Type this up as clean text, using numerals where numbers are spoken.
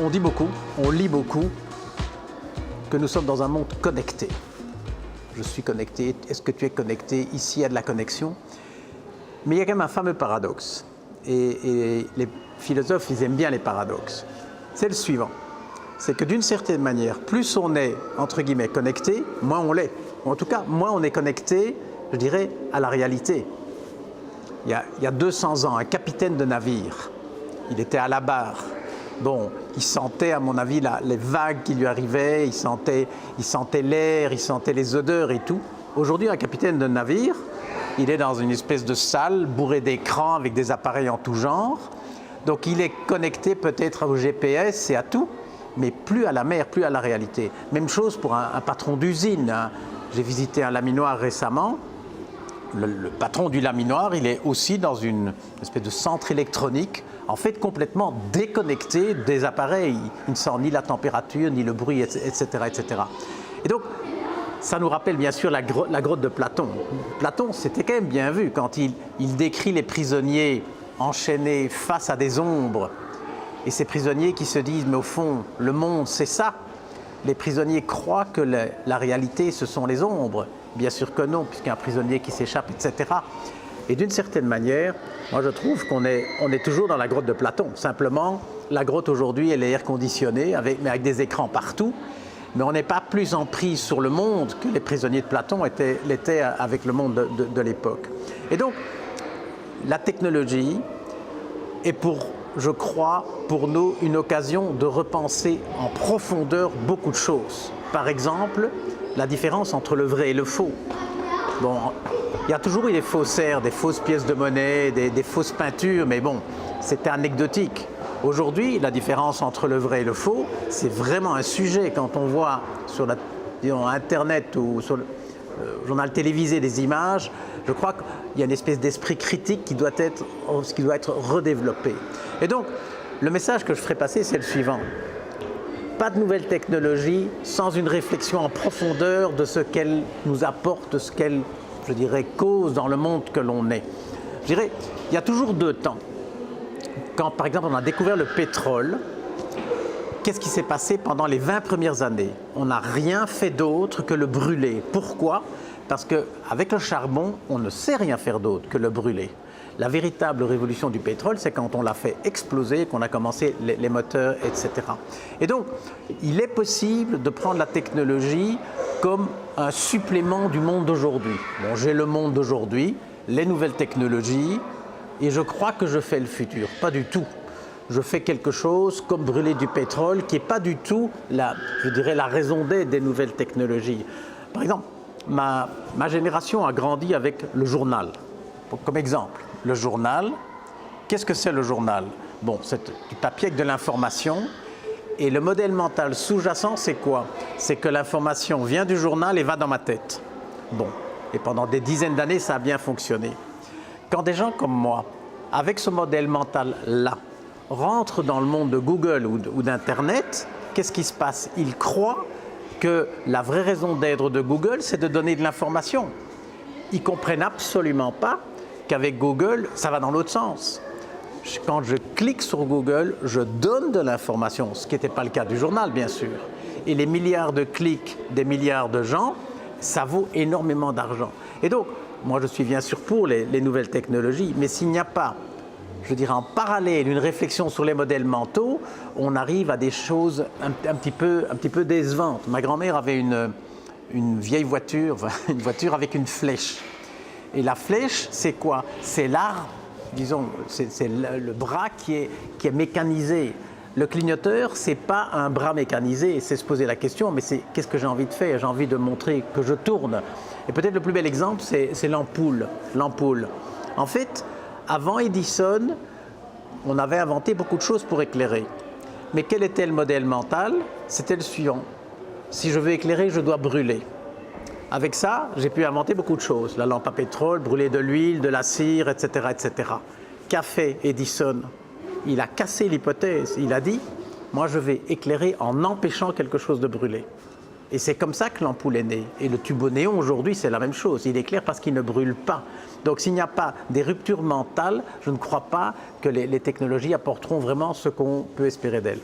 On dit beaucoup, on lit beaucoup que nous sommes dans un monde connecté. Je suis connecté, est-ce que tu es connecté? Ici, il y a de la connexion. Mais il y a quand même un fameux paradoxe. Et les philosophes, ils aiment bien les paradoxes. C'est le suivant. C'est que d'une certaine manière, plus on est, entre guillemets, connecté, moins on l'est. Ou en tout cas, moins on est connecté, je dirais, à la réalité. Il y a 200 ans, un capitaine de navire, il était à la barre. Bon, il sentait, à mon avis, les vagues qui lui arrivaient, il sentait l'air, il sentait les odeurs et tout. Aujourd'hui, un capitaine de navire, il est dans une espèce de salle bourrée d'écrans avec des appareils en tout genre. Donc il est connecté peut-être au GPS et à tout, mais plus à la mer, plus à la réalité. Même chose pour un patron d'usine, hein. J'ai visité un laminoir récemment. Le patron du laminoir, il est aussi dans une espèce de centre électronique, en fait complètement déconnecté des appareils. Il ne sent ni la température, ni le bruit, etc. etc. Et donc, ça nous rappelle bien sûr la grotte de Platon. Platon, c'était quand même bien vu quand il décrit les prisonniers enchaînés face à des ombres. Et ces prisonniers qui se disent, mais au fond, le monde, c'est ça. Les prisonniers croient que la réalité, ce sont les ombres. Bien sûr que non, puisqu'un prisonnier qui s'échappe, etc. Et d'une certaine manière, moi je trouve qu'on est toujours dans la grotte de Platon. Simplement, la grotte aujourd'hui, elle est air conditionnée, mais avec des écrans partout. Mais on n'est pas plus en prise sur le monde que les prisonniers de Platon l'étaient avec le monde de l'époque. Et donc, la technologie est je crois, pour nous, une occasion de repenser en profondeur beaucoup de choses. Par exemple, la différence entre le vrai et le faux. Bon, il y a toujours eu des faussaires, des fausses pièces de monnaie, des fausses peintures, mais bon, c'était anecdotique. Aujourd'hui, la différence entre le vrai et le faux, c'est vraiment un sujet. Quand on voit sur Internet ou sur le journal télévisé des images, je crois qu'il y a une espèce d'esprit critique qui doit être redéveloppé. Et donc, le message que je ferai passer, c'est le suivant. Pas de nouvelles technologies sans une réflexion en profondeur de ce qu'elles nous apportent, de ce qu'elles, je dirais, causent dans le monde que l'on est. Je dirais, il y a toujours deux temps. Quand, par exemple, on a découvert le pétrole, qu'est-ce qui s'est passé pendant les 20 premières années? On n'a rien fait d'autre que le brûler. Pourquoi? Parce qu'avec le charbon, on ne sait rien faire d'autre que le brûler. La véritable révolution du pétrole, c'est quand on l'a fait exploser, qu'on a commencé les moteurs, etc. Et donc, il est possible de prendre la technologie comme un supplément du monde d'aujourd'hui. Bon, j'ai le monde d'aujourd'hui, les nouvelles technologies, et je crois que je fais le futur. Pas du tout. Je fais quelque chose comme brûler du pétrole, qui n'est pas du tout, je dirais, la raison d'être des nouvelles technologies. Par exemple, ma génération a grandi avec le journal. Comme exemple, le journal, qu'est-ce que c'est le journal? Bon, c'est du papier avec de l'information. Et le modèle mental sous-jacent, c'est quoi? C'est que l'information vient du journal et va dans ma tête. Bon, et pendant des dizaines d'années, ça a bien fonctionné. Quand des gens comme moi, avec ce modèle mental-là, rentrent dans le monde de Google ou d'Internet, qu'est-ce qui se passe? Ils croient que la vraie raison d'être de Google, c'est de donner de l'information. Ils ne comprennent absolument pas qu'avec Google, ça va dans l'autre sens. Quand je clique sur Google, je donne de l'information, ce qui n'était pas le cas du journal, bien sûr. Et les milliards de clics des milliards de gens, ça vaut énormément d'argent. Et donc, moi, je suis bien sûr pour les nouvelles technologies, mais s'il n'y a pas, je dirais, en parallèle, une réflexion sur les modèles mentaux, on arrive à des choses un petit peu décevantes. Ma grand-mère avait une vieille voiture, une voiture avec une flèche. Et la flèche, c'est quoi? C'est l'arbre, disons, c'est le bras qui est mécanisé. Le clignoteur, ce n'est pas un bras mécanisé, c'est se poser la question, mais c'est qu'est-ce que j'ai envie de faire? J'ai envie de montrer que je tourne. Et peut-être le plus bel exemple, c'est l'ampoule. L'ampoule. En fait, avant Edison, on avait inventé beaucoup de choses pour éclairer. Mais quel était le modèle mental? C'était le suivant. Si je veux éclairer, je dois brûler. Avec ça, j'ai pu inventer beaucoup de choses. La lampe à pétrole, brûler de l'huile, de la cire, etc., etc. Qu'a fait Edison? Il a cassé l'hypothèse. Il a dit, moi je vais éclairer en empêchant quelque chose de brûler. Et c'est comme ça que l'ampoule est née. Et le tube au néon aujourd'hui, c'est la même chose. Il éclaire parce qu'il ne brûle pas. Donc s'il n'y a pas des ruptures mentales, je ne crois pas que les technologies apporteront vraiment ce qu'on peut espérer d'elles.